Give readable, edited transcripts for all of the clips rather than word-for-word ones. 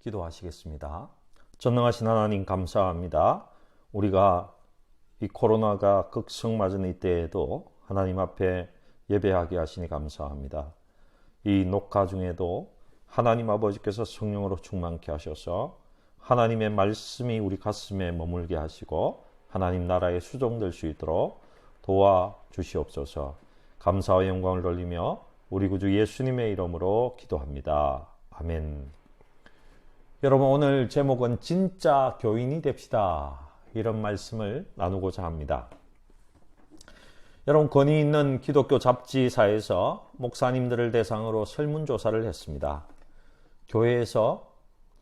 기도하시겠습니다. 전능하신 하나님 감사합니다. 우리가 이 코로나가 극성맞은 이때에도 하나님 앞에 예배하게 하시니 감사합니다. 이 녹화 중에도 하나님 아버지께서 성령으로 충만케 하셔서 하나님의 말씀이 우리 가슴에 머물게 하시고 하나님 나라에 수종될 수 있도록 도와주시옵소서. 감사와 영광을 돌리며 우리 구주 예수님의 이름으로 기도합니다. 아멘. 여러분, 오늘 제목은 진짜 교인이 됩시다, 이런 말씀을 나누고자 합니다. 여러분, 권위 있는 기독교 잡지사에서 목사님들을 대상으로 설문조사를 했습니다. 교회에서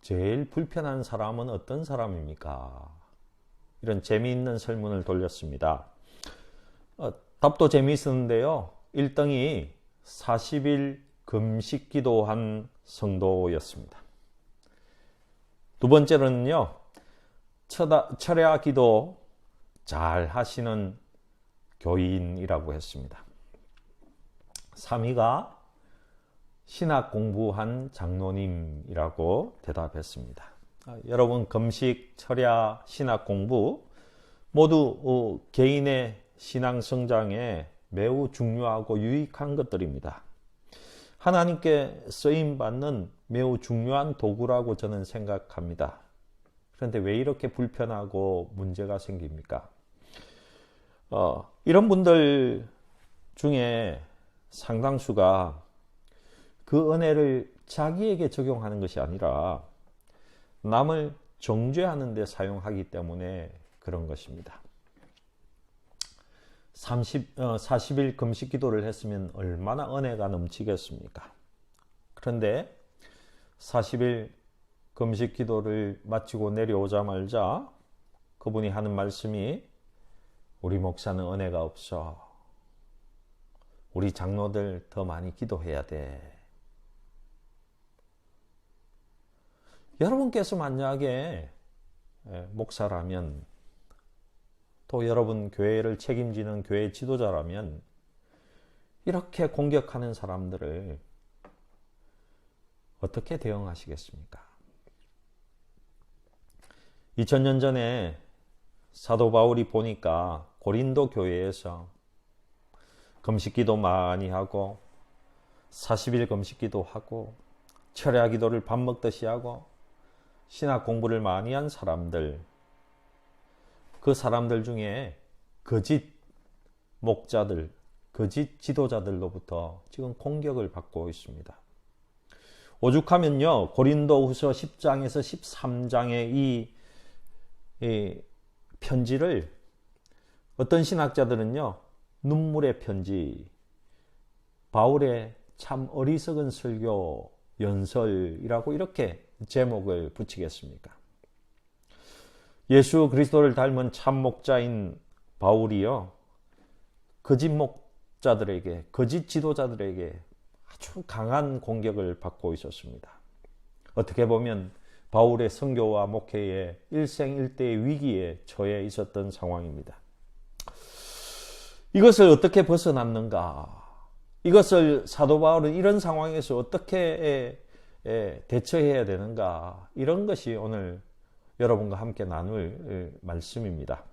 제일 불편한 사람은 어떤 사람입니까? 이런 재미있는 설문을 돌렸습니다. 답도 재미있었는데요. 1등이 40일 금식 기도한 성도였습니다. 두 번째로는요, 철야 기도 잘 하시는 교인이라고 했습니다. 3위가 신학 공부한 장로님이라고 대답했습니다. 여러분, 금식, 철야, 신학 공부 모두 개인의 신앙 성장에 매우 중요하고 유익한 것들입니다. 하나님께 쓰임받는 매우 중요한 도구라고 저는 생각합니다. 그런데 왜 이렇게 불편하고 문제가 생깁니까? 이런 분들 중에 상당수가 그 은혜를 자기에게 적용하는 것이 아니라 남을 정죄하는 데 사용하기 때문에 그런 것입니다. 40일 금식 기도를 했으면 얼마나 은혜가 넘치겠습니까? 그런데 40일 금식 기도를 마치고 내려오자마자 그분이 하는 말씀이, 우리 목사는 은혜가 없어. 우리 장로들 더 많이 기도해야 돼. 여러분께서 만약에 목사라면, 또 여러분 교회를 책임지는 교회 지도자라면 이렇게 공격하는 사람들을 어떻게 대응하시겠습니까? 2000년 전에 사도 바울이 보니까 고린도 교회에서 금식기도 많이 하고 40일 금식기도 하고 철야 기도를 밥 먹듯이 하고 신학 공부를 많이 한 사람들, 그 사람들 중에 거짓 목자들, 거짓 지도자들로부터 지금 공격을 받고 있습니다. 오죽하면요, 고린도후서 10장에서 13장의 이 편지를 어떤 신학자들은요, 눈물의 편지, 바울의 참 어리석은 설교 연설이라고 이렇게 제목을 붙이겠습니까? 예수 그리스도를 닮은 참 목자인 바울이요, 거짓 목자들에게, 거짓 지도자들에게 아주 강한 공격을 받고 있었습니다. 어떻게 보면 바울의 선교와 목회의 일생일대의 위기에 처해 있었던 상황입니다. 이것을 어떻게 벗어났는가? 이것을 사도 바울은 이런 상황에서 어떻게 대처해야 되는가? 이런 것이 오늘 여러분과 함께 나눌 말씀입니다.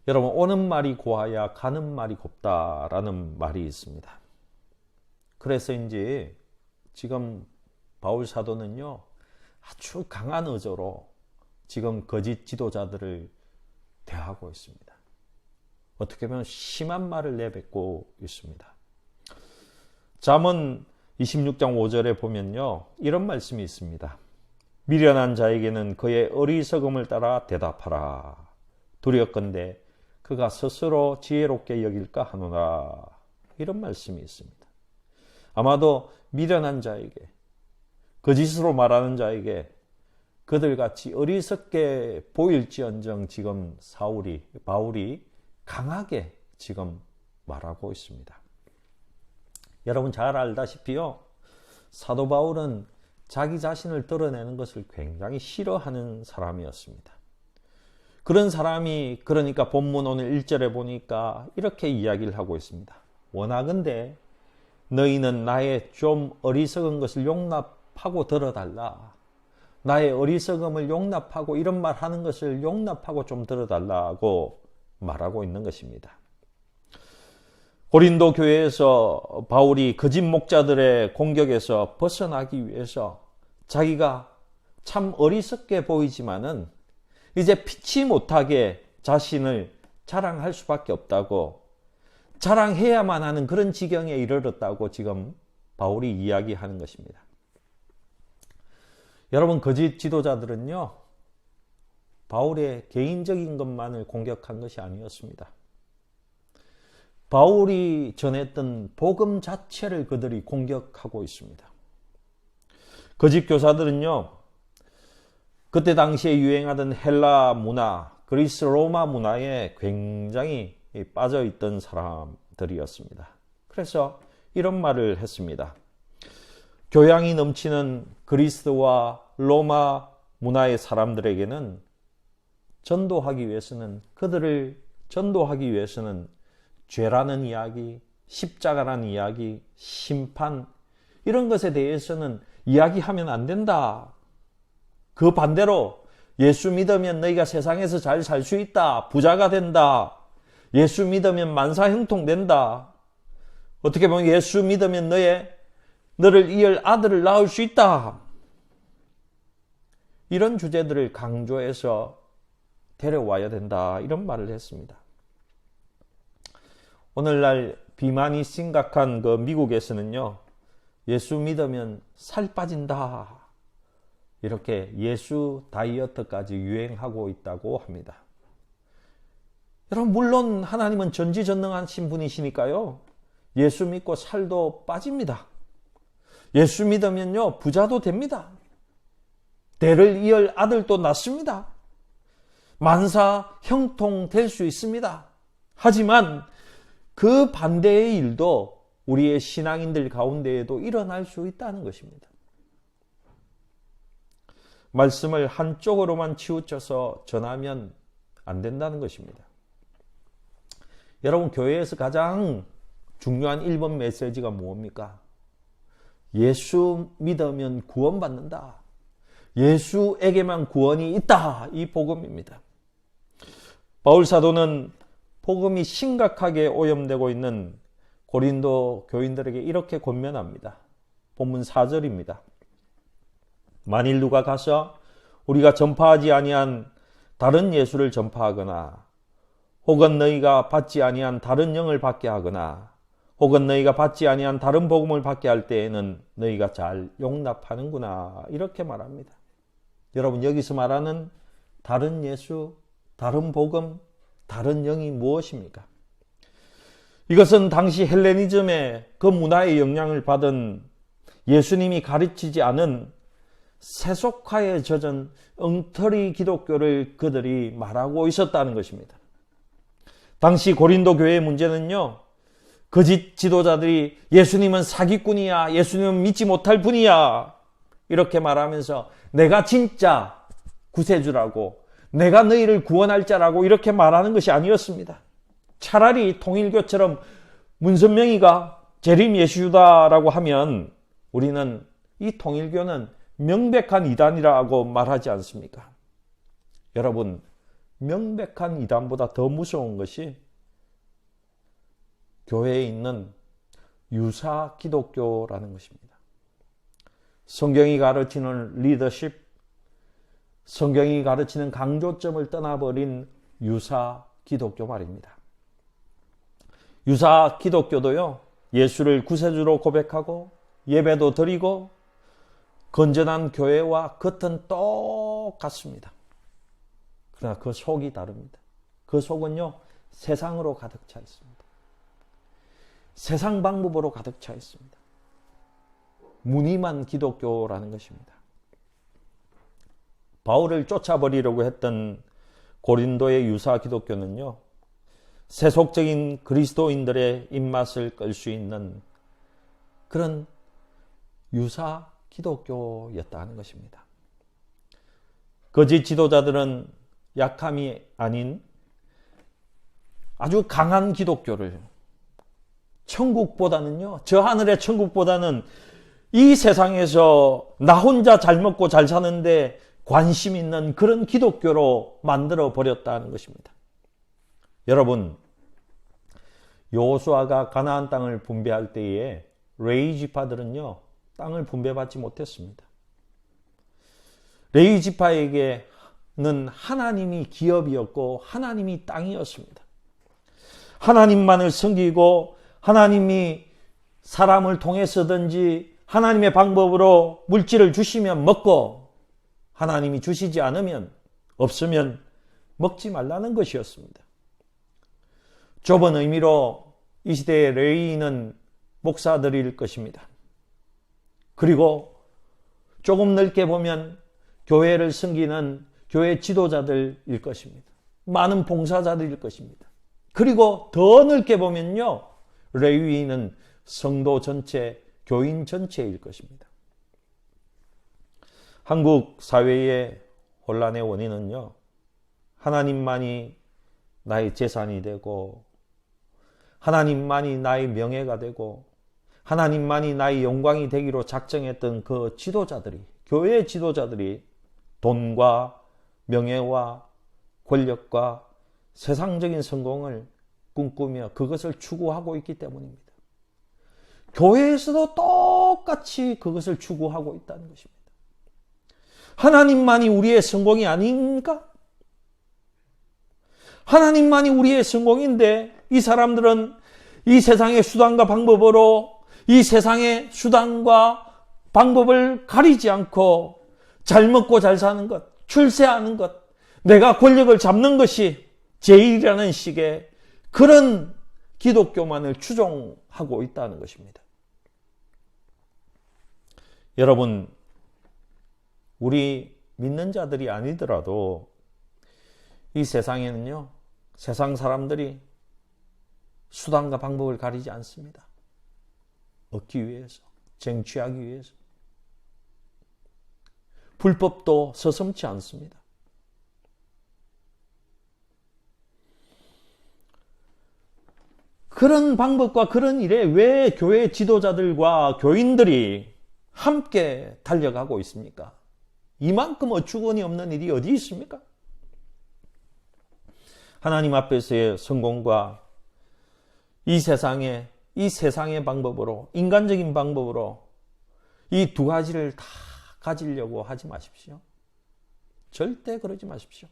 여러분, 오는 말이 고와야 가는 말이 곱다라는 말이 있습니다. 그래서인지 지금 바울 사도는요, 아주 강한 의조로 지금 거짓 지도자들을 대하고 있습니다. 어떻게 보면 심한 말을 내뱉고 있습니다. 잠언 26장 5절에 보면요, 이런 말씀이 있습니다. 미련한 자에게는 그의 어리석음을 따라 대답하라. 두렵건대 그가 스스로 지혜롭게 여길까 하노라. 이런 말씀이 있습니다. 아마도 미련한 자에게, 거짓으로 말하는 자에게 그들같이 어리석게 보일지언정 지금 바울이 강하게 지금 말하고 있습니다. 여러분 잘 알다시피요, 사도 바울은 자기 자신을 드러내는 것을 굉장히 싫어하는 사람이었습니다. 그런 사람이, 그러니까 본문 오늘 1절에 보니까 이렇게 이야기를 하고 있습니다. 원하건대 너희는 나의 좀 어리석은 것을 용납 용납하고 들어달라. 나의 어리석음을 용납하고 이런 말 하는 것을 용납하고 좀 들어달라고 말하고 있는 것입니다. 고린도 교회에서 바울이 거짓 목자들의 공격에서 벗어나기 위해서 자기가 참 어리석게 보이지만은 이제 피치 못하게 자신을 자랑할 수밖에 없다고, 자랑해야만 하는 그런 지경에 이르렀다고 지금 바울이 이야기하는 것입니다. 여러분, 거짓 지도자들은요, 바울의 개인적인 것만을 공격한 것이 아니었습니다. 바울이 전했던 복음 자체를 그들이 공격하고 있습니다. 거짓 교사들은요, 그때 당시에 유행하던 헬라 문화, 그리스 로마 문화에 굉장히 빠져 있던 사람들이었습니다. 그래서 이런 말을 했습니다. 교양이 넘치는 그리스와 로마 문화의 사람들에게는 그들을 전도하기 위해서는 죄라는 이야기, 십자가라는 이야기, 심판, 이런 것에 대해서는 이야기하면 안 된다. 그 반대로 예수 믿으면 너희가 세상에서 잘 살 수 있다. 부자가 된다. 예수 믿으면 만사형통된다. 어떻게 보면 예수 믿으면 너를 이을 아들을 낳을 수 있다. 이런 주제들을 강조해서 데려와야 된다. 이런 말을 했습니다. 오늘날 비만이 심각한 그 미국에서는요, 예수 믿으면 살 빠진다. 이렇게 예수 다이어트까지 유행하고 있다고 합니다. 여러분, 물론 하나님은 전지전능하신 분이시니까요, 예수 믿고 살도 빠집니다. 예수 믿으면요, 부자도 됩니다. 대를 이을 아들도 낳습니다. 만사 형통될 수 있습니다. 하지만 그 반대의 일도 우리의 신앙인들 가운데에도 일어날 수 있다는 것입니다. 말씀을 한쪽으로만 치우쳐서 전하면 안 된다는 것입니다. 여러분, 교회에서 가장 중요한 1번 메시지가 뭡니까? 예수 믿으면 구원받는다. 예수에게만 구원이 있다. 이 복음입니다. 바울 사도는 복음이 심각하게 오염되고 있는 고린도 교인들에게 이렇게 권면합니다. 본문 4절입니다. 만일 누가 가서 우리가 전파하지 아니한 다른 예수를 전파하거나, 혹은 너희가 받지 아니한 다른 영을 받게 하거나, 혹은 너희가 받지 아니한 다른 복음을 받게 할 때에는 너희가 잘 용납하는구나. 이렇게 말합니다. 여러분, 여기서 말하는 다른 예수, 다른 복음, 다른 영이 무엇입니까? 이것은 당시 헬레니즘의 그 문화의 영향을 받은 예수님이 가르치지 않은 세속화에 젖은 엉터리 기독교를 그들이 말하고 있었다는 것입니다. 당시 고린도 교회의 문제는요, 거짓 지도자들이 예수님은 사기꾼이야, 예수님은 믿지 못할 분이야, 이렇게 말하면서 내가 진짜 구세주라고, 내가 너희를 구원할 자라고 이렇게 말하는 것이 아니었습니다. 차라리 통일교처럼 문선명이가 재림 예수다라고 하면 우리는 이 통일교는 명백한 이단이라고 말하지 않습니까? 여러분, 명백한 이단보다 더 무서운 것이 교회에 있는 유사 기독교라는 것입니다. 성경이 가르치는 리더십, 성경이 가르치는 강조점을 떠나버린 유사 기독교 말입니다. 유사 기독교도요, 예수를 구세주로 고백하고 예배도 드리고 건전한 교회와 겉은 똑같습니다. 그러나 그 속이 다릅니다. 그 속은요, 세상으로 가득 차 있습니다. 세상 방법으로 가득 차 있습니다. 무늬만 기독교라는 것입니다. 바울을 쫓아버리려고 했던 고린도의 유사 기독교는요, 세속적인 그리스도인들의 입맛을 끌 수 있는 그런 유사 기독교였다는 것입니다. 거짓 지도자들은 약함이 아닌 아주 강한 기독교를, 천국보다는요, 저 하늘의 천국보다는 이 세상에서 나 혼자 잘 먹고 잘 사는데 관심 있는 그런 기독교로 만들어 버렸다는 것입니다. 여러분, 여호수아가 가나안 땅을 분배할 때에 레위 지파들은요, 땅을 분배받지 못했습니다. 레위 지파에게는 하나님이 기업이었고 하나님이 땅이었습니다. 하나님만을 섬기고 하나님이 사람을 통해서든지 하나님의 방법으로 물질을 주시면 먹고 하나님이 주시지 않으면 없으면 먹지 말라는 것이었습니다. 좁은 의미로 이 시대의 레위인은 목사들일 것입니다. 그리고 조금 넓게 보면 교회를 섬기는 교회 지도자들일 것입니다. 많은 봉사자들일 것입니다. 그리고 더 넓게 보면요, 레위인은 성도 전체, 교인 전체일 것입니다. 한국 사회의 혼란의 원인은요, 하나님만이 나의 재산이 되고 하나님만이 나의 명예가 되고 하나님만이 나의 영광이 되기로 작정했던 그 지도자들이, 교회 지도자들이 돈과 명예와 권력과 세상적인 성공을 꿈꾸며 그것을 추구하고 있기 때문입니다. 교회에서도 똑같이 그것을 추구하고 있다는 것입니다. 하나님만이 우리의 성공이 아닌가? 하나님만이 우리의 성공인데 이 사람들은 이 세상의 수단과 방법으로 이 세상의 수단과 방법을 가리지 않고 잘 먹고 잘 사는 것, 출세하는 것, 내가 권력을 잡는 것이 제일이라는 식의 그런 기독교만을 추종하고 있다는 것입니다. 여러분, 우리 믿는 자들이 아니더라도 이 세상에는요, 세상 사람들이 수단과 방법을 가리지 않습니다. 얻기 위해서, 쟁취하기 위해서. 불법도 서슴지 않습니다. 그런 방법과 그런 일에 왜 교회 지도자들과 교인들이 함께 달려가고 있습니까? 이만큼 어처구니 없는 일이 어디 있습니까? 하나님 앞에서의 성공과 이 세상의 방법으로, 인간적인 방법으로 이 두 가지를 다 가지려고 하지 마십시오. 절대 그러지 마십시오.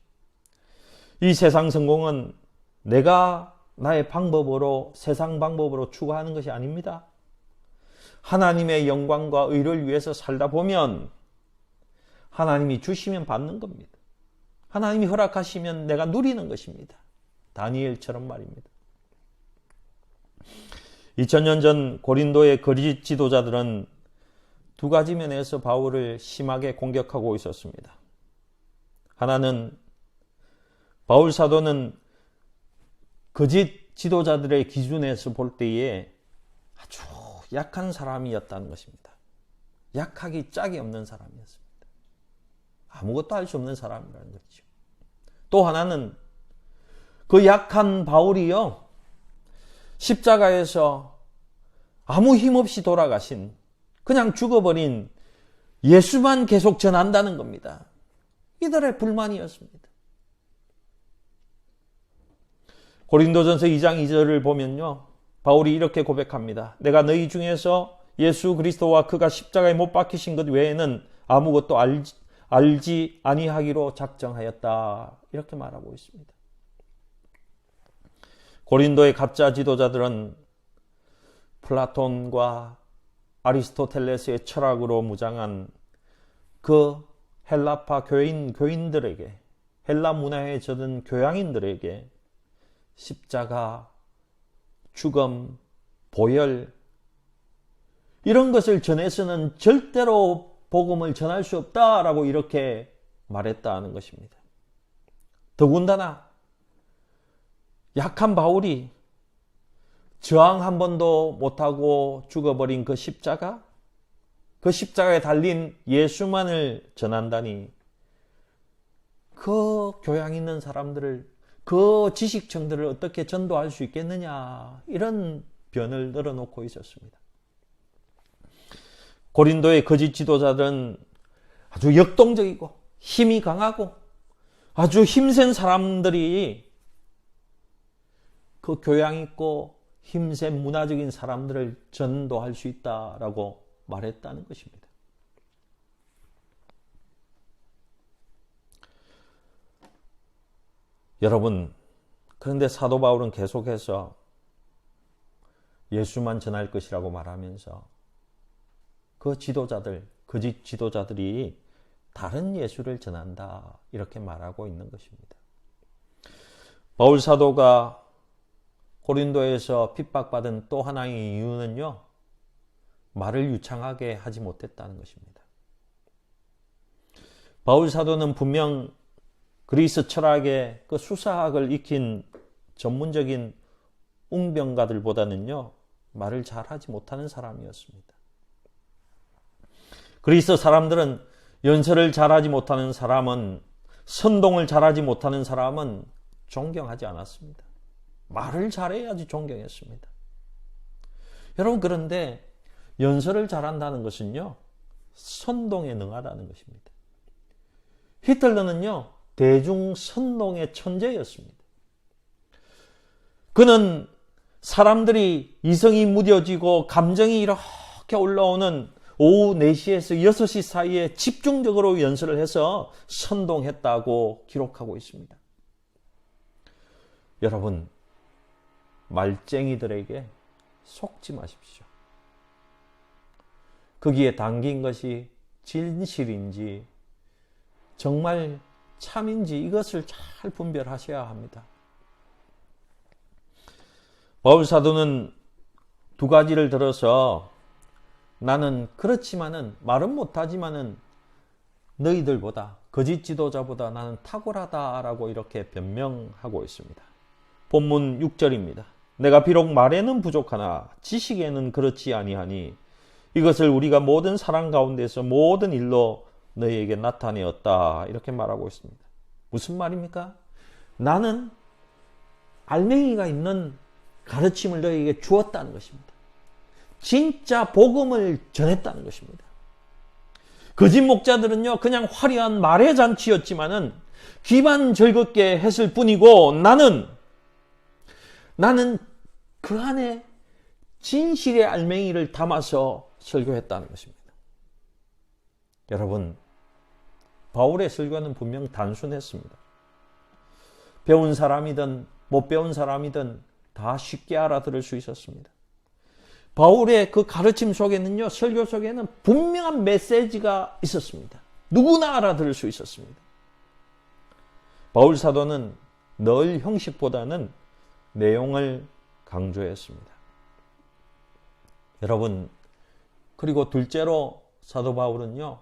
이 세상 성공은 내가 나의 방법으로, 세상 방법으로 추구하는 것이 아닙니다. 하나님의 영광과 의를 위해서 살다 보면 하나님이 주시면 받는 겁니다. 하나님이 허락하시면 내가 누리는 것입니다. 다니엘처럼 말입니다. 2000년 전 고린도의 거짓 지도자들은 두 가지 면에서 바울을 심하게 공격하고 있었습니다. 하나는 바울 사도는 거짓 지도자들의 기준에서 볼 때에 아주 약한 사람이었다는 것입니다. 약하기 짝이 없는 사람이었습니다. 아무것도 할 수 없는 사람이라는 거죠. 또 하나는 그 약한 바울이요, 십자가에서 아무 힘없이 돌아가신, 그냥 죽어버린 예수만 계속 전한다는 겁니다. 이들의 불만이었습니다. 고린도전서 2장 2절을 보면요, 바울이 이렇게 고백합니다. 내가 너희 중에서 예수 그리스도와 그가 십자가에 못 박히신 것 외에는 아무것도 알지 아니하기로 작정하였다. 이렇게 말하고 있습니다. 고린도의 가짜 지도자들은 플라톤과 아리스토텔레스의 철학으로 무장한 그 헬라파 교인들에게, 헬라 문화에 젖은 교양인들에게 십자가, 죽음, 보혈, 이런 것을 전해서는 절대로 복음을 전할 수 없다라고 이렇게 말했다는 것입니다. 더군다나 약한 바울이 저항 한 번도 못하고 죽어버린 그 십자가에 달린 예수만을 전한다니, 그 교양 있는 사람들을, 그 지식층들을 어떻게 전도할 수 있겠느냐, 이런 변을 늘어놓고 있었습니다. 고린도의 거짓 지도자들은 아주 역동적이고 힘이 강하고 아주 힘센 사람들이 그 교양 있고 힘센 문화적인 사람들을 전도할 수 있다라고 말했다는 것입니다. 여러분, 그런데 사도 바울은 계속해서 예수만 전할 것이라고 말하면서 그 지도자들, 거짓 지도자들이 다른 예수를 전한다 이렇게 말하고 있는 것입니다. 바울 사도가 고린도에서 핍박받은 또 하나의 이유는요, 말을 유창하게 하지 못했다는 것입니다. 바울 사도는 분명 그리스 철학의 그 수사학을 익힌 전문적인 웅병가들보다는요, 말을 잘하지 못하는 사람이었습니다. 그리스 사람들은 연설을 잘하지 못하는 사람은, 선동을 잘하지 못하는 사람은 존경하지 않았습니다. 말을 잘해야지 존경했습니다. 여러분, 그런데 연설을 잘한다는 것은요, 선동에 능하다는 것입니다. 히틀러는요, 대중 선동의 천재였습니다. 그는 사람들이 이성이 무뎌지고 감정이 이렇게 올라오는 오후 4시에서 6시 사이에 집중적으로 연설을 해서 선동했다고 기록하고 있습니다. 여러분, 말쟁이들에게 속지 마십시오. 거기에 담긴 것이 진실인지 정말 참인지 이것을 잘 분별하셔야 합니다. 바울 사도는 두 가지를 들어서 나는 그렇지만은, 말은 못하지만은 너희들보다, 거짓 지도자보다 나는 탁월하다라고 이렇게 변명하고 있습니다. 본문 6절입니다. 내가 비록 말에는 부족하나 지식에는 그렇지 아니하니 이것을 우리가 모든 사랑 가운데서 모든 일로 너희에게 나타내었다 이렇게 말하고 있습니다. 무슨 말입니까? 나는 알맹이가 있는 가르침을 너희에게 주었다는 것입니다. 진짜 복음을 전했다는 것입니다. 거짓 목자들은요, 그냥 화려한 말의 잔치였지만은 귀만 즐겁게 했을 뿐이고 나는 그 안에 진실의 알맹이를 담아서 설교했다는 것입니다. 여러분, 바울의 설교는 분명 단순했습니다. 배운 사람이든 못 배운 사람이든 다 쉽게 알아들을 수 있었습니다. 바울의 그 가르침 속에는요, 설교 속에는 분명한 메시지가 있었습니다. 누구나 알아들을 수 있었습니다. 바울 사도는 늘 형식보다는 내용을 강조했습니다. 여러분, 그리고 둘째로 사도 바울은요,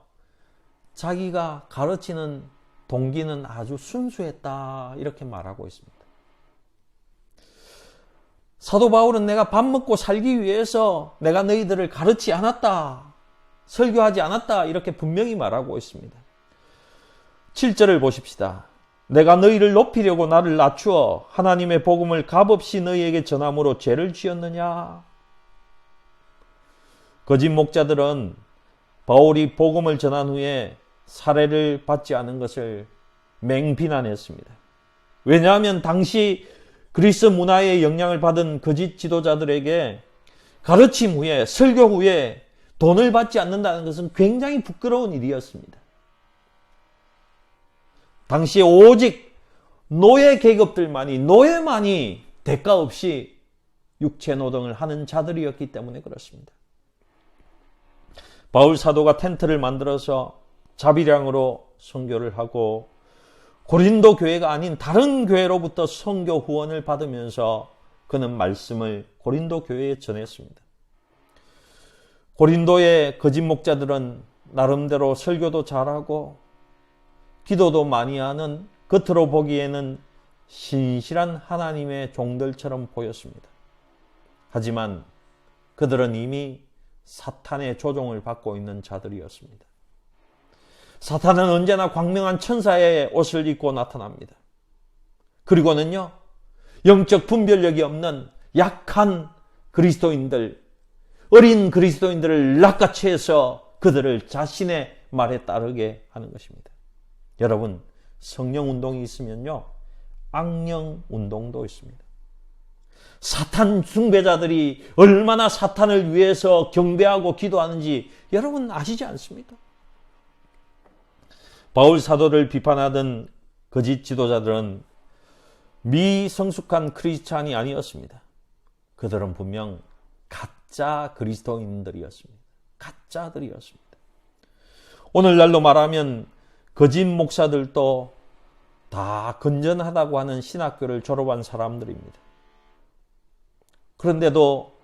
자기가 가르치는 동기는 아주 순수했다 이렇게 말하고 있습니다. 사도 바울은 내가 밥 먹고 살기 위해서 내가 너희들을 가르치지 않았다, 설교하지 않았다 이렇게 분명히 말하고 있습니다. 7절을 보십시다. 내가 너희를 높이려고 나를 낮추어 하나님의 복음을 값없이 너희에게 전함으로 죄를 지었느냐? 거짓 목자들은 바울이 복음을 전한 후에 살해를 받지 않은 것을 맹비난했습니다. 왜냐하면 당시 그리스 문화의 영향을 받은 거짓 지도자들에게 가르침 후에, 설교 후에 돈을 받지 않는다는 것은 굉장히 부끄러운 일이었습니다. 당시에 오직 노예 계급들만이, 노예만이 대가 없이 육체 노동을 하는 자들이었기 때문에 그렇습니다. 바울 사도가 텐트를 만들어서 자비량으로 선교를 하고 고린도 교회가 아닌 다른 교회로부터 선교 후원을 받으면서 그는 말씀을 고린도 교회에 전했습니다. 고린도의 거짓 목자들은 나름대로 설교도 잘하고 기도도 많이 하는, 겉으로 보기에는 신실한 하나님의 종들처럼 보였습니다. 하지만 그들은 이미 사탄의 조종을 받고 있는 자들이었습니다. 사탄은 언제나 광명한 천사의 옷을 입고 나타납니다. 그리고는요, 영적 분별력이 없는 약한 그리스도인들, 어린 그리스도인들을 낚아채서 그들을 자신의 말에 따르게 하는 것입니다. 여러분, 성령 운동이 있으면요, 악령 운동도 있습니다. 사탄 숭배자들이 얼마나 사탄을 위해서 경배하고 기도하는지 여러분 아시지 않습니까? 바울 사도를 비판하던 거짓 지도자들은 미성숙한 크리스찬이 아니었습니다. 그들은 분명 가짜 그리스도인들이었습니다. 가짜들이었습니다. 오늘날로 말하면 거짓 목사들도 다 건전하다고 하는 신학교를 졸업한 사람들입니다. 그런데도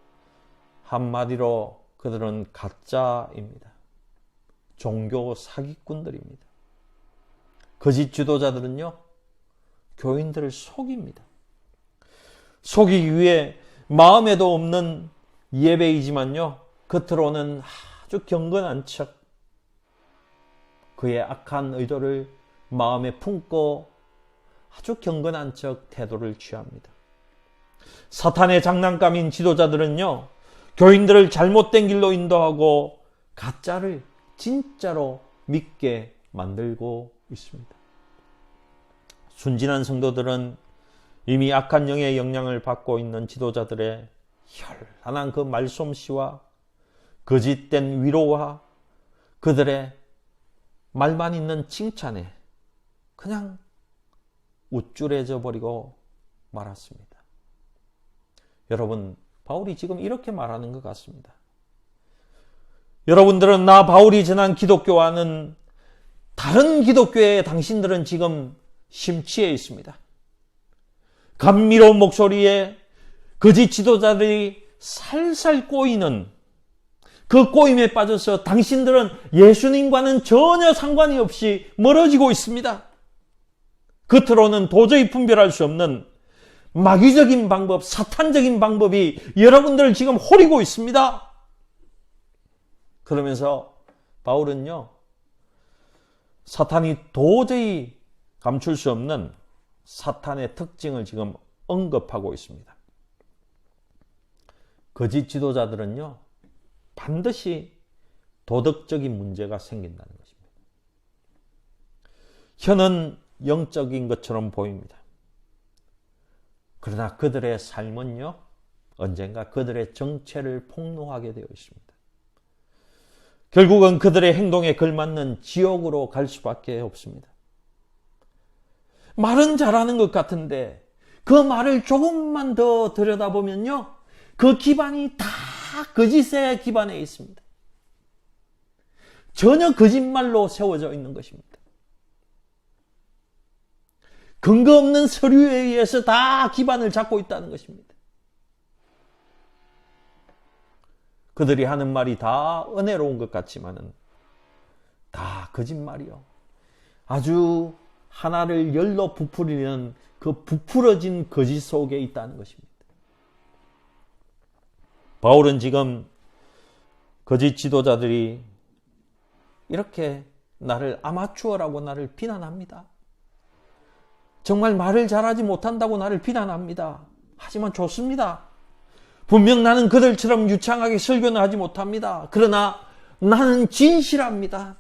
한마디로 그들은 가짜입니다. 종교 사기꾼들입니다. 거짓 지도자들은요, 교인들을 속입니다. 속이기 위해 마음에도 없는 예배이지만요, 겉으로는 아주 경건한 척 그의 악한 의도를 마음에 품고 아주 경건한 척 태도를 취합니다. 사탄의 장난감인 지도자들은요, 교인들을 잘못된 길로 인도하고 가짜를 진짜로 믿게 만들고 있습니다. 순진한 성도들은 이미 악한 영의 영향을 받고 있는 지도자들의 현란한 그 말솜씨와 거짓된 위로와 그들의 말만 있는 칭찬에 그냥 우쭐해져 버리고 말았습니다. 여러분, 바울이 지금 이렇게 말하는 것 같습니다. 여러분들은 나 바울이 전한 기독교와는 다른 기독교에 당신들은 지금 심취해 있습니다. 감미로운 목소리에 거짓 지도자들이 살살 꼬이는 그 꼬임에 빠져서 당신들은 예수님과는 전혀 상관이 없이 멀어지고 있습니다. 겉으로는 도저히 분별할 수 없는 마귀적인 방법, 사탄적인 방법이 여러분들을 지금 호리고 있습니다. 그러면서 바울은요, 사탄이 도저히 감출 수 없는 사탄의 특징을 지금 언급하고 있습니다. 거짓 지도자들은요, 반드시 도덕적인 문제가 생긴다는 것입니다. 혀는 영적인 것처럼 보입니다. 그러나 그들의 삶은요, 언젠가 그들의 정체를 폭로하게 되어 있습니다. 결국은 그들의 행동에 걸맞는 지옥으로 갈 수밖에 없습니다. 말은 잘하는 것 같은데 그 말을 조금만 더 들여다보면요, 그 기반이 다 거짓에 기반해 있습니다. 전혀 거짓말로 세워져 있는 것입니다. 근거 없는 서류에 의해서 다 기반을 잡고 있다는 것입니다. 그들이 하는 말이 다 은혜로운 것 같지만은 다 거짓말이요. 아주 하나를 열로 부풀리는 그 부풀어진 거짓 속에 있다는 것입니다. 바울은 지금 거짓 지도자들이 이렇게 나를 아마추어라고 나를 비난합니다. 정말 말을 잘하지 못한다고 나를 비난합니다. 하지만 좋습니다. 분명 나는 그들처럼 유창하게 설교는 하지 못합니다. 그러나 나는 진실합니다.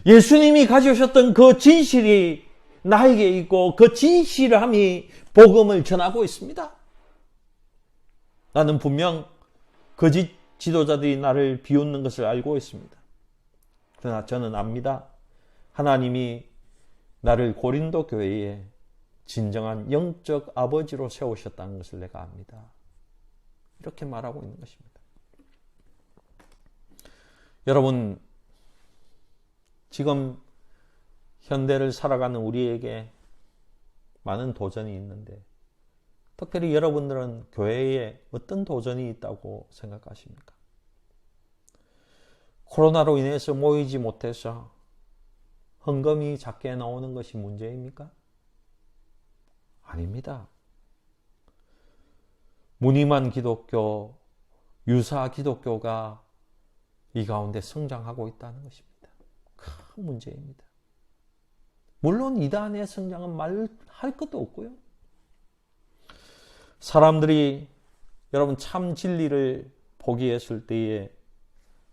예수님이 가져오셨던 그 진실이 나에게 있고 그 진실함이 복음을 전하고 있습니다. 나는 분명 거짓 지도자들이 나를 비웃는 것을 알고 있습니다. 그러나 저는 압니다. 하나님이 나를 고린도 교회에 진정한 영적 아버지로 세우셨다는 것을 내가 압니다. 이렇게 말하고 있는 것입니다. 여러분, 지금 현대를 살아가는 우리에게 많은 도전이 있는데 특별히 여러분들은 교회에 어떤 도전이 있다고 생각하십니까? 코로나로 인해서 모이지 못해서 헌금이 작게 나오는 것이 문제입니까? 아닙니다. 무늬만 기독교, 유사 기독교가 이 가운데 성장하고 있다는 것입니다. 큰 문제입니다. 물론 이단의 성장은 말할 것도 없고요. 사람들이 여러분 참 진리를 포기했을 때에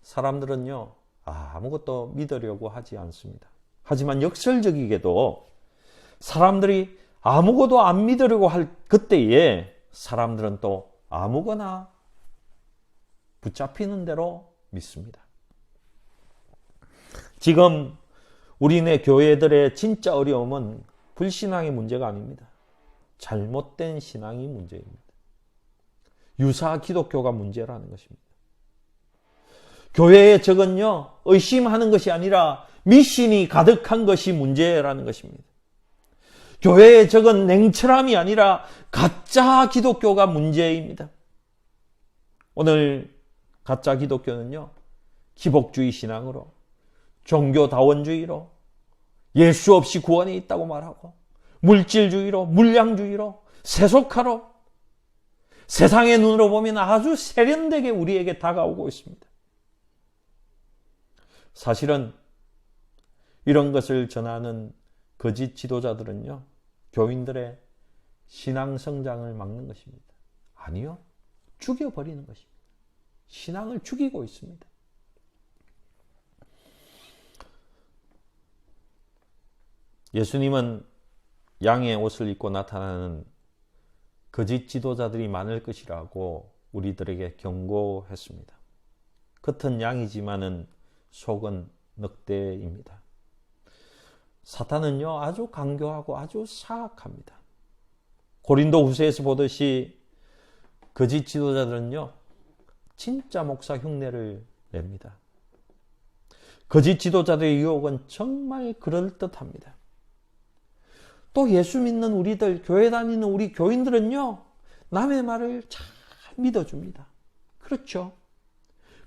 사람들은요, 아무것도 믿으려고 하지 않습니다. 하지만 역설적이게도 사람들이 아무것도 안 믿으려고 할 그때에 사람들은 또 아무거나 붙잡히는 대로 믿습니다. 지금 우리네 교회들의 진짜 어려움은 불신앙의 문제가 아닙니다. 잘못된 신앙이 문제입니다. 유사 기독교가 문제라는 것입니다. 교회의 적은요, 의심하는 것이 아니라 미신이 가득한 것이 문제라는 것입니다. 교회의 적은 냉철함이 아니라 가짜 기독교가 문제입니다. 오늘 가짜 기독교는요, 기복주의 신앙으로, 종교다원주의로, 예수 없이 구원이 있다고 말하고, 물질주의로, 물량주의로, 세속화로, 세상의 눈으로 보면 아주 세련되게 우리에게 다가오고 있습니다. 사실은 이런 것을 전하는 거짓 지도자들은요, 교인들의 신앙 성장을 막는 것입니다. 아니요, 죽여버리는 것입니다. 신앙을 죽이고 있습니다. 예수님은 양의 옷을 입고 나타나는 거짓 지도자들이 많을 것이라고 우리들에게 경고했습니다. 겉은 양이지만은 속은 늑대입니다. 사탄은요, 아주 강교하고 아주 사악합니다. 고린도 후서에서 보듯이 거짓 지도자들은요, 진짜 목사 흉내를 냅니다. 거짓 지도자들의 유혹은 정말 그럴듯합니다. 또 예수 믿는 우리들, 교회 다니는 우리 교인들은요, 남의 말을 잘 믿어줍니다. 그렇죠?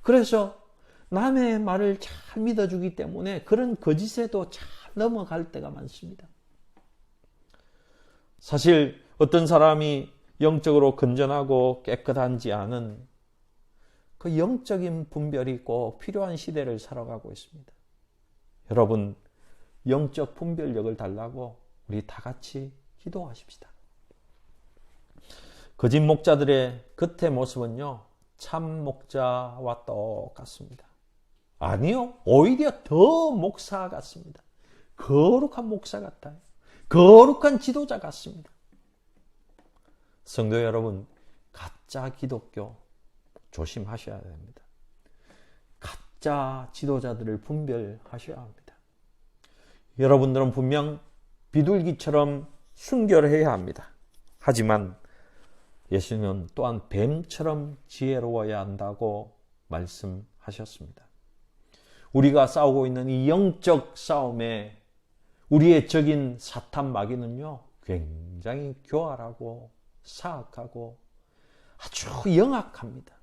그래서 남의 말을 잘 믿어주기 때문에 그런 거짓에도 잘 넘어갈 때가 많습니다. 사실 어떤 사람이 영적으로 건전하고 깨끗한지 아는 그 영적인 분별이 꼭 필요한 시대를 살아가고 있습니다. 여러분, 영적 분별력을 달라고 우리 다 같이 기도하십시다. 거짓 목자들의 겉의 모습은요, 참 목자와 똑같습니다. 아니요, 오히려 더 목사 같습니다. 거룩한 목사 같아요. 거룩한 지도자 같습니다. 성도 여러분, 가짜 기독교 조심하셔야 됩니다. 가짜 지도자들을 분별하셔야 합니다. 여러분들은 분명 비둘기처럼 순결해야 합니다. 하지만 예수님은 또한 뱀처럼 지혜로워야 한다고 말씀하셨습니다. 우리가 싸우고 있는 이 영적 싸움에 우리의 적인 사탄 마귀는요, 굉장히 교활하고 사악하고 아주 영악합니다.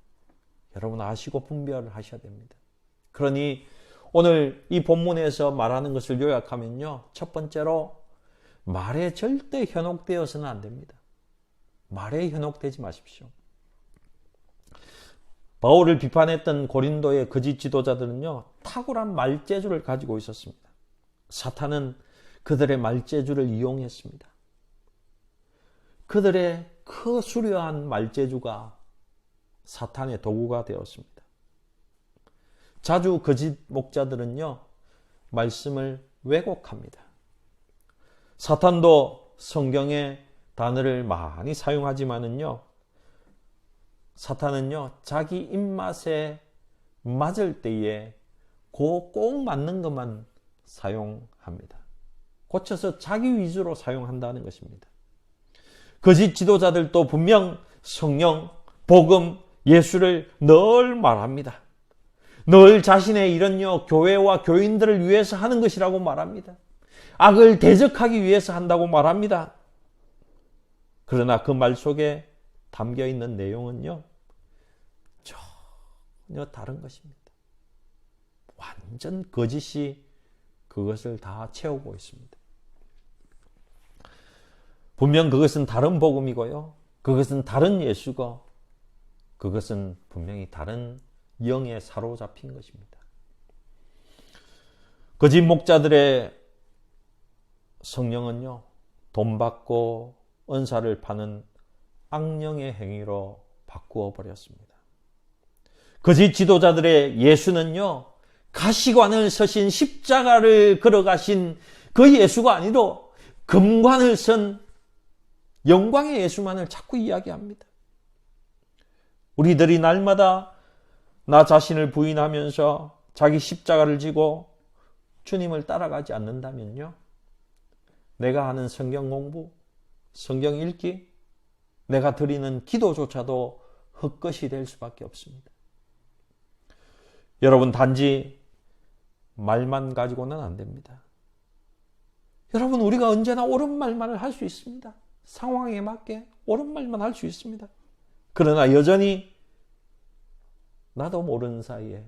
여러분 아시고 분별하셔야 됩니다. 그러니 오늘 이 본문에서 말하는 것을 요약하면요, 첫 번째로 말에 절대 현혹되어서는 안 됩니다. 말에 현혹되지 마십시오. 바울을 비판했던 고린도의 거짓 지도자들은요, 탁월한 말재주를 가지고 있었습니다. 사탄은 그들의 말재주를 이용했습니다. 그들의 그 수려한 말재주가 사탄의 도구가 되었습니다. 자주 거짓 목자들은요, 말씀을 왜곡합니다. 사탄도 성경의 단어를 많이 사용하지만은요, 사탄은요, 자기 입맛에 맞을 때에 꼭 맞는 것만 사용합니다. 고쳐서 자기 위주로 사용한다는 것입니다. 거짓 지도자들도 분명 성령, 복음, 예수를 늘 말합니다. 늘 자신의 일은요, 교회와 교인들을 위해서 하는 것이라고 말합니다. 악을 대적하기 위해서 한다고 말합니다. 그러나 그 말 속에 담겨 있는 내용은요, 전혀 다른 것입니다. 완전 거짓이 그것을 다 채우고 있습니다. 분명 그것은 다른 복음이고요, 그것은 다른 예수고, 그것은 분명히 다른 영에 사로잡힌 것입니다. 거짓 목자들의 성령은요, 돈 받고 은사를 파는 악령의 행위로 바꾸어 버렸습니다. 거짓 지도자들의 예수는요, 가시관을 서신 십자가를 걸어가신 그 예수가 아니라 금관을 선 영광의 예수만을 자꾸 이야기합니다. 우리들이 날마다 나 자신을 부인하면서 자기 십자가를 지고 주님을 따라가지 않는다면요, 내가 하는 성경 공부, 성경 읽기, 내가 드리는 기도조차도 헛것이 될 수밖에 없습니다. 여러분, 단지 말만 가지고는 안 됩니다. 여러분, 우리가 언제나 옳은 말만을 할 수 있습니다. 상황에 맞게 옳은 말만 할 수 있습니다. 그러나 여전히 나도 모르는 사이에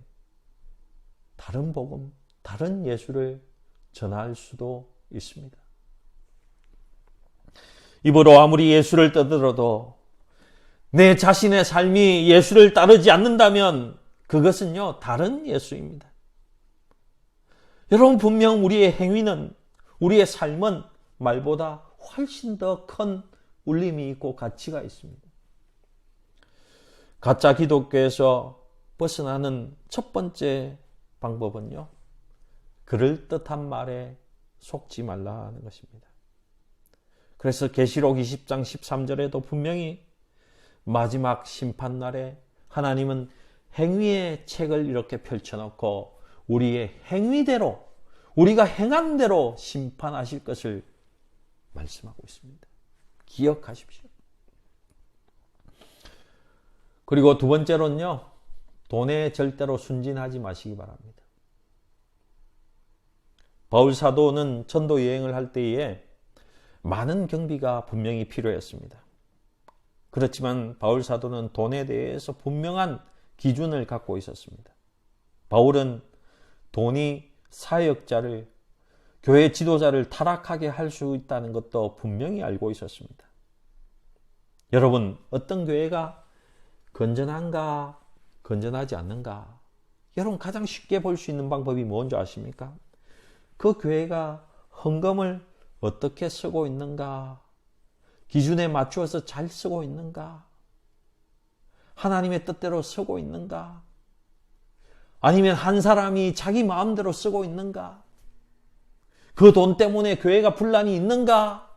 다른 복음, 다른 예수를 전할 수도 있습니다. 입으로 아무리 예수를 떠들어도 내 자신의 삶이 예수를 따르지 않는다면 그것은요, 다른 예수입니다. 여러분, 분명 우리의 행위는, 우리의 삶은 말보다 훨씬 더 큰 울림이 있고 가치가 있습니다. 가짜 기독교에서 벗어나는 첫 번째 방법은요, 그럴듯한 말에 속지 말라는 것입니다. 그래서 계시록 20장 13절에도 분명히 마지막 심판날에 하나님은 행위의 책을 이렇게 펼쳐놓고 우리의 행위대로, 우리가 행한 대로 심판하실 것을 말씀하고 있습니다. 기억하십시오. 그리고 두 번째로는요, 돈에 절대로 순진하지 마시기 바랍니다. 바울 사도는 전도 여행을 할 때에 많은 경비가 분명히 필요했습니다. 그렇지만 바울 사도는 돈에 대해서 분명한 기준을 갖고 있었습니다. 바울은 돈이 사역자를, 교회 지도자를 타락하게 할 수 있다는 것도 분명히 알고 있었습니다. 여러분, 어떤 교회가 건전한가, 건전하지 않는가? 여러분, 가장 쉽게 볼 수 있는 방법이 뭔지 아십니까? 그 교회가 헌금을 어떻게 쓰고 있는가? 기준에 맞추어서 잘 쓰고 있는가? 하나님의 뜻대로 쓰고 있는가? 아니면 한 사람이 자기 마음대로 쓰고 있는가? 그 돈 때문에 교회가 분란이 있는가?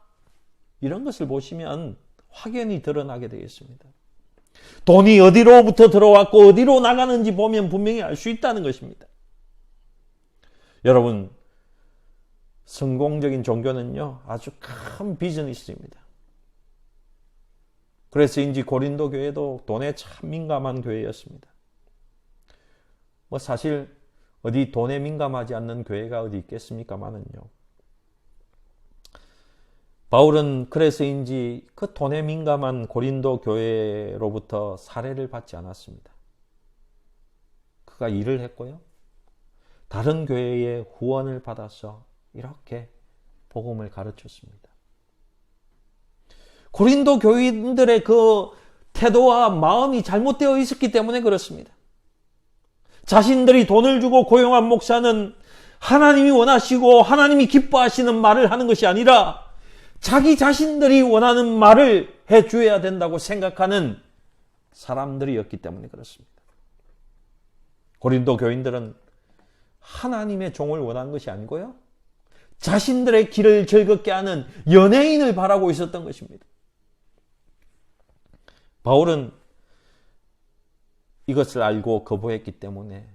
이런 것을 보시면 확연히 드러나게 되겠습니다. 돈이 어디로부터 들어왔고 어디로 나가는지 보면 분명히 알 수 있다는 것입니다. 여러분, 성공적인 종교는요, 아주 큰 비전이 있습니다. 그래서인지 고린도 교회도 돈에 참 민감한 교회였습니다. 사실 어디 돈에 민감하지 않는 교회가 어디 있겠습니까마는요. 바울은 그래서인지 그 돈에 민감한 고린도 교회로부터 사례를 받지 않았습니다. 그가 일을 했고요, 다른 교회의 후원을 받아서 이렇게 복음을 가르쳤습니다. 고린도 교인들의 그 태도와 마음이 잘못되어 있었기 때문에 그렇습니다. 자신들이 돈을 주고 고용한 목사는 하나님이 원하시고 하나님이 기뻐하시는 말을 하는 것이 아니라 자기 자신들이 원하는 말을 해줘야 된다고 생각하는 사람들이었기 때문에 그렇습니다. 고린도 교인들은 하나님의 종을 원한 것이 아니고요, 자신들의 길을 즐겁게 하는 연예인을 바라고 있었던 것입니다. 바울은 이것을 알고 거부했기 때문에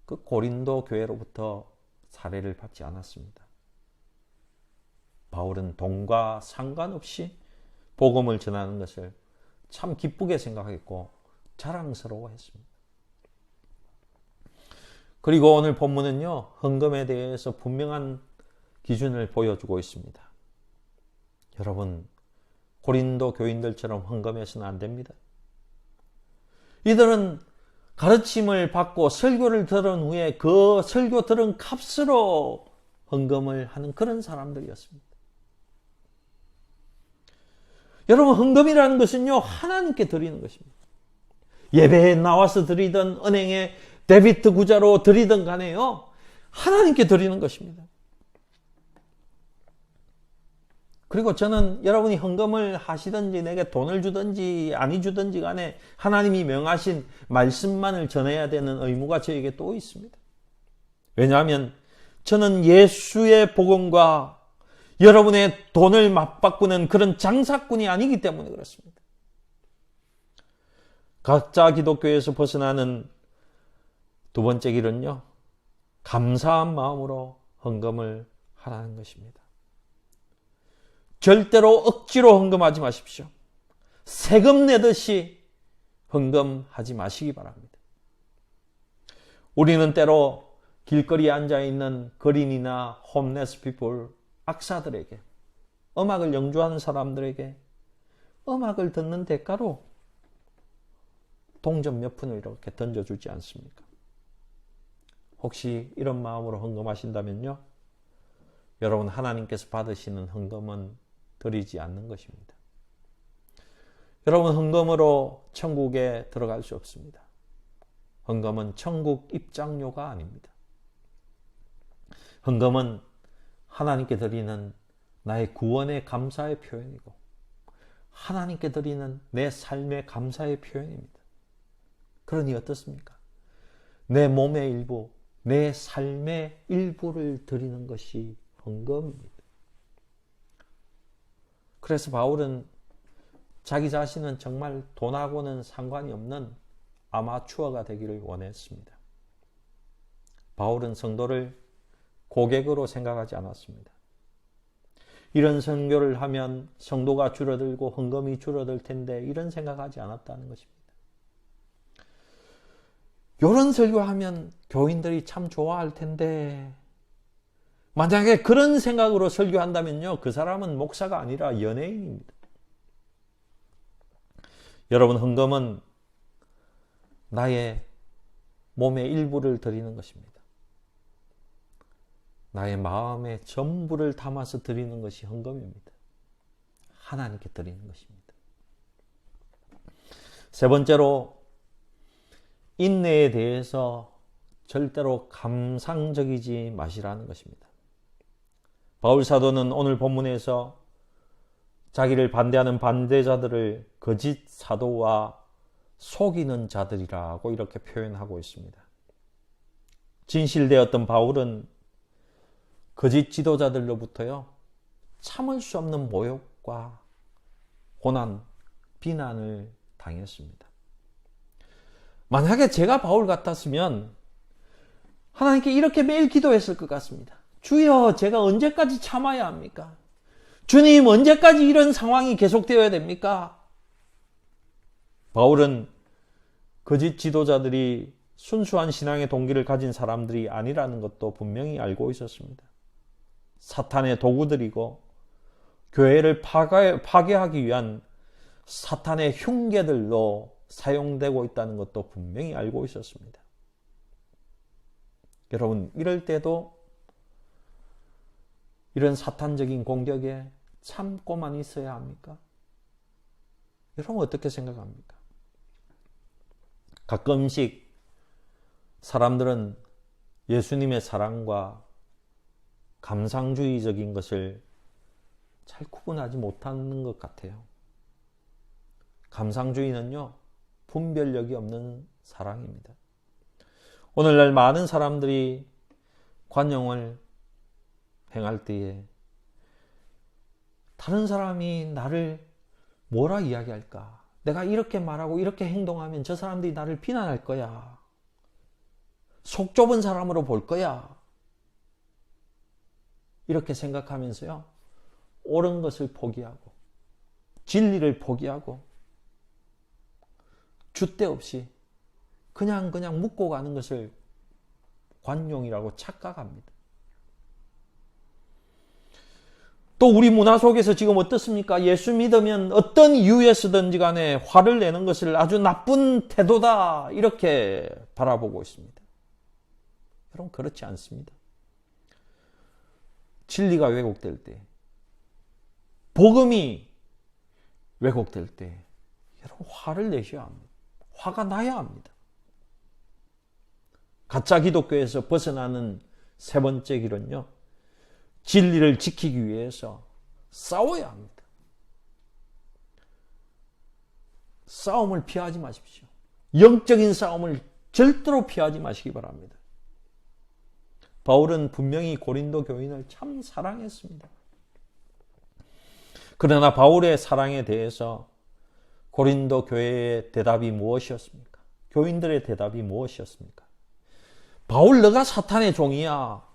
그 고린도 교회로부터 사례를 받지 않았습니다. 바울은 돈과 상관없이 복음을 전하는 것을 참 기쁘게 생각했고 자랑스러워했습니다. 그리고 오늘 본문은요, 헌금에 대해서 분명한 기준을 보여주고 있습니다. 여러분, 고린도 교인들처럼 헌금해서는 안 됩니다. 이들은 가르침을 받고 설교를 들은 후에 그 설교 들은 값으로 헌금을 하는 그런 사람들이었습니다. 여러분, 헌금이라는 것은요, 하나님께 드리는 것입니다. 예배에 나와서 드리든 은행에 데비트 구자로 드리든 간에요, 하나님께 드리는 것입니다. 그리고 저는 여러분이 헌금을 하시든지 내게 돈을 주든지 아니 주든지 간에 하나님이 명하신 말씀만을 전해야 되는 의무가 저에게 또 있습니다. 왜냐하면 저는 예수의 복음과 여러분의 돈을 맞바꾸는 그런 장사꾼이 아니기 때문에 그렇습니다. 가짜 기독교에서 벗어나는 두 번째 길은요, 감사한 마음으로 헌금을 하라는 것입니다. 절대로 억지로 헌금하지 마십시오. 세금 내듯이 헌금하지 마시기 바랍니다. 우리는 때로 길거리에 앉아있는 거린이나 홈레스 피플, 악사들에게, 음악을 연주하는 사람들에게 음악을 듣는 대가로 동전 몇 푼을 이렇게 던져주지 않습니까? 혹시 이런 마음으로 헌금하신다면요, 여러분 하나님께서 받으시는 헌금은 드리지 않는 것입니다. 여러분 헌금으로 천국에 들어갈 수 없습니다. 헌금은 천국 입장료가 아닙니다. 헌금은 하나님께 드리는 나의 구원의 감사의 표현이고 하나님께 드리는 내 삶의 감사의 표현입니다. 그러니 어떻습니까? 내 몸의 일부, 내 삶의 일부를 드리는 것이 헌금입니다. 그래서 바울은 자기 자신은 정말 돈하고는 상관이 없는 아마추어가 되기를 원했습니다. 바울은 성도를 고객으로 생각하지 않았습니다. 이런 선교를 하면 성도가 줄어들고 헌금이 줄어들 텐데 이런 생각하지 않았다는 것입니다. 이런 설교하면 교인들이 참 좋아할 텐데 만약에 그런 생각으로 설교한다면요, 그 사람은 목사가 아니라 연예인입니다. 여러분, 헌금은 나의 몸의 일부를 드리는 것입니다. 나의 마음의 전부를 담아서 드리는 것이 헌금입니다. 하나님께 드리는 것입니다. 세 번째로, 인내에 대해서 절대로 감상적이지 마시라는 것입니다. 바울 사도는 오늘 본문에서 자기를 반대하는 반대자들을 거짓 사도와 속이는 자들이라고 이렇게 표현하고 있습니다. 진실되었던 바울은 거짓 지도자들로부터요, 참을 수 없는 모욕과 고난, 비난을 당했습니다. 만약에 제가 바울 같았으면 하나님께 이렇게 매일 기도했을 것 같습니다. 주여, 제가 언제까지 참아야 합니까? 주님, 언제까지 이런 상황이 계속되어야 됩니까? 바울은 거짓 지도자들이 순수한 신앙의 동기를 가진 사람들이 아니라는 것도 분명히 알고 있었습니다. 사탄의 도구들이고 교회를 파괴하기 위한 사탄의 흉계들로 사용되고 있다는 것도 분명히 알고 있었습니다. 여러분, 이럴 때도 이런 사탄적인 공격에 참고만 있어야 합니까? 여러분 어떻게 생각합니까? 가끔씩 사람들은 예수님의 사랑과 감상주의적인 것을 잘 구분하지 못하는 것 같아요. 감상주의는요, 분별력이 없는 사랑입니다. 오늘날 많은 사람들이 관용을 행할 때에 다른 사람이 나를 뭐라 이야기할까? 내가 이렇게 말하고 이렇게 행동하면 저 사람들이 나를 비난할 거야. 속 좁은 사람으로 볼 거야. 이렇게 생각하면서요, 옳은 것을 포기하고 진리를 포기하고 줏대 없이 그냥 묻고 가는 것을 관용이라고 착각합니다. 또 우리 문화 속에서 지금 어떻습니까? 예수 믿으면 어떤 이유에서든지 간에 화를 내는 것을 아주 나쁜 태도다, 이렇게 바라보고 있습니다. 여러분, 그렇지 않습니다. 진리가 왜곡될 때, 복음이 왜곡될 때 여러분 화를 내셔야 합니다. 화가 나야 합니다. 가짜 기독교에서 벗어나는 세 번째 길은요, 진리를 지키기 위해서 싸워야 합니다. 싸움을 피하지 마십시오. 영적인 싸움을 절대로 피하지 마시기 바랍니다. 바울은 분명히 고린도 교인을 참 사랑했습니다. 그러나 바울의 사랑에 대해서 고린도 교회의 대답이 무엇이었습니까? 교인들의 대답이 무엇이었습니까? 바울, 너가 사탄의 종이야.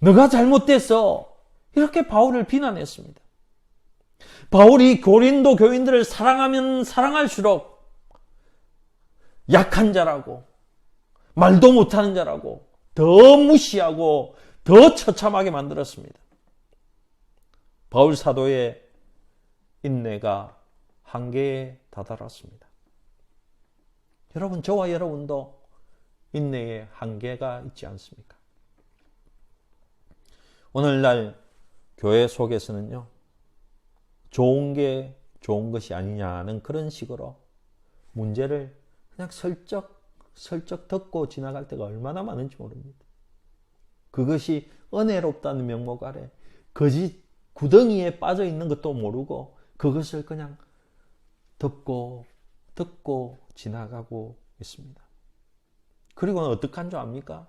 너가 잘못됐어. 이렇게 바울을 비난했습니다. 바울이 고린도 교인들을 사랑하면 사랑할수록 약한 자라고, 말도 못하는 자라고, 더 무시하고 더 처참하게 만들었습니다. 바울 사도의 인내가 한계에 다다랐습니다. 여러분, 저와 여러분도 인내의 한계가 있지 않습니까? 오늘날 교회 속에서는요, 좋은 게 좋은 것이 아니냐는 그런 식으로 문제를 그냥 슬쩍 듣고 지나갈 때가 얼마나 많은지 모릅니다. 그것이 은혜롭다는 명목 아래 거짓 구덩이에 빠져 있는 것도 모르고 그것을 그냥 듣고 지나가고 있습니다. 그리고는 어떡한 줄 압니까?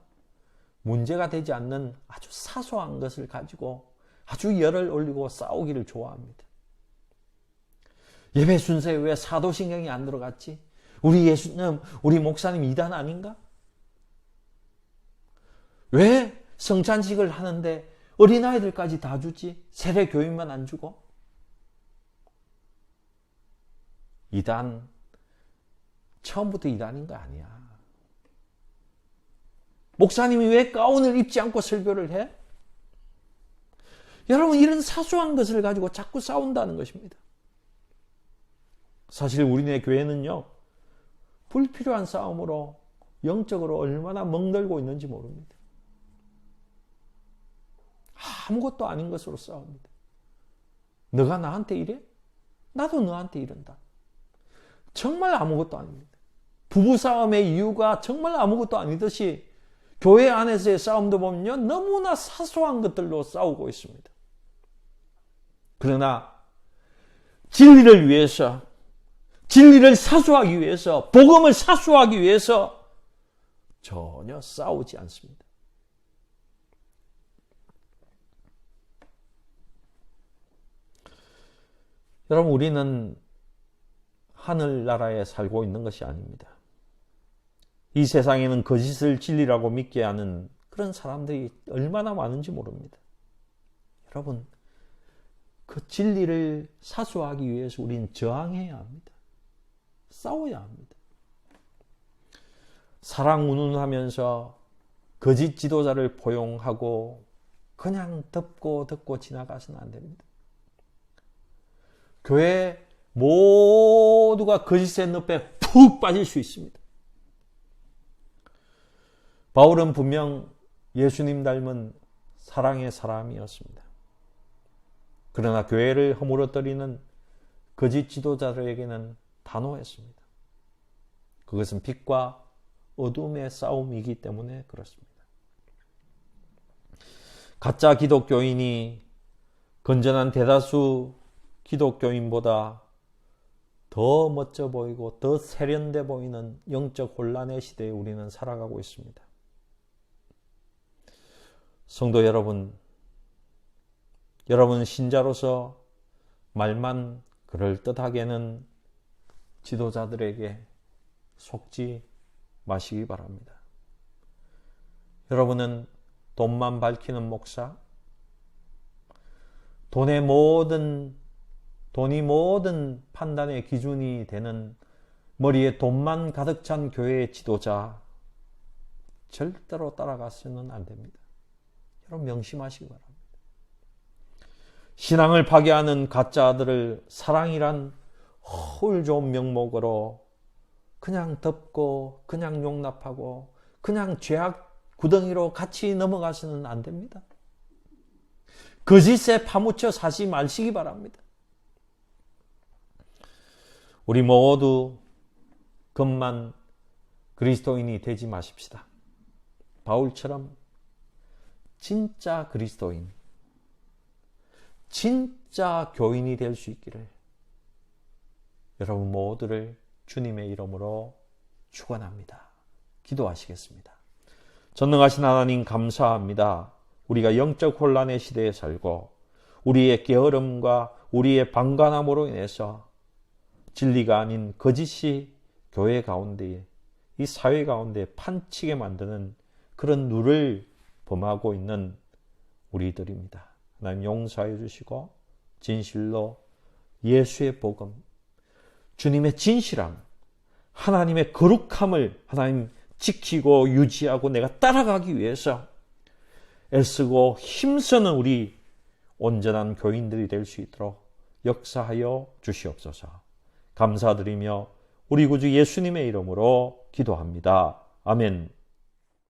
문제가 되지 않는 아주 사소한 것을 가지고 아주 열을 올리고 싸우기를 좋아합니다. 예배 순서에 왜 사도신경이 안 들어갔지? 우리 예수님, 우리 목사님 이단 아닌가? 왜 성찬식을 하는데 어린아이들까지 다 주지? 세례 교인만 안 주고? 이단, 처음부터 이단인 거 아니야. 목사님이 왜 가운을 입지 않고 설교를 해? 여러분, 이런 사소한 것을 가지고 자꾸 싸운다는 것입니다. 사실 우리네 교회는요, 불필요한 싸움으로 영적으로 얼마나 멍들고 있는지 모릅니다. 아무것도 아닌 것으로 싸웁니다. 너가 나한테 이래? 나도 너한테 이런다. 정말 아무것도 아닙니다. 부부싸움의 이유가 정말 아무것도 아니듯이 교회 안에서의 싸움도 보면요, 너무나 사소한 것들로 싸우고 있습니다. 그러나 진리를 위해서, 진리를 사수하기 위해서, 복음을 사수하기 위해서 전혀 싸우지 않습니다. 여러분, 우리는 하늘나라에 살고 있는 것이 아닙니다. 이 세상에는 거짓을 진리라고 믿게 하는 그런 사람들이 얼마나 많은지 모릅니다. 여러분, 그 진리를 사수하기 위해서 우리는 저항해야 합니다. 싸워야 합니다. 사랑 운운하면서 거짓 지도자를 포용하고 그냥 듣고 지나가서는 안 됩니다. 교회 모두가 거짓의 늪에 푹 빠질 수 있습니다. 바울은 분명 예수님 닮은 사랑의 사람이었습니다. 그러나 교회를 허물어뜨리는 거짓 지도자들에게는 단호했습니다. 그것은 빛과 어둠의 싸움이기 때문에 그렇습니다. 가짜 기독교인이 건전한 대다수 기독교인보다 더 멋져 보이고 더 세련돼 보이는 영적 혼란의 시대에 우리는 살아가고 있습니다. 성도 여러분, 여러분 신자로서 말만 그럴듯하게는 지도자들에게 속지 마시기 바랍니다. 여러분은 돈만 밝히는 목사, 돈이 모든 판단의 기준이 되는 머리에 돈만 가득 찬 교회의 지도자, 절대로 따라가서는 안 됩니다. 여러분 명심하시기 바랍니다. 신앙을 파괴하는 가짜들을 사랑이란 허울 좋은 명목으로 그냥 덮고 그냥 용납하고 그냥 죄악 구덩이로 같이 넘어가서는 안 됩니다. 거짓에 파묻혀 사지 마시기 바랍니다. 우리 모두 겉만 그리스도인이 되지 마십시다. 바울처럼 진짜 그리스도인, 진짜 교인이 될 수 있기를 여러분 모두를 주님의 이름으로 축원합니다. 기도하시겠습니다. 전능하신 하나님 감사합니다. 우리가 영적 혼란의 시대에 살고 우리의 게으름과 우리의 방관함으로 인해서 진리가 아닌 거짓이 교회 가운데에 이 사회 가운데 판치게 만드는 그런 누를 범하고 있는 우리들입니다. 하나님 용서해 주시고 진실로 예수의 복음, 주님의 진실함, 하나님의 거룩함을 하나님 지키고 유지하고 내가 따라가기 위해서 애쓰고 힘쓰는 우리 온전한 교인들이 될 수 있도록 역사하여 주시옵소서. 감사드리며 우리 구주 예수님의 이름으로 기도합니다. 아멘.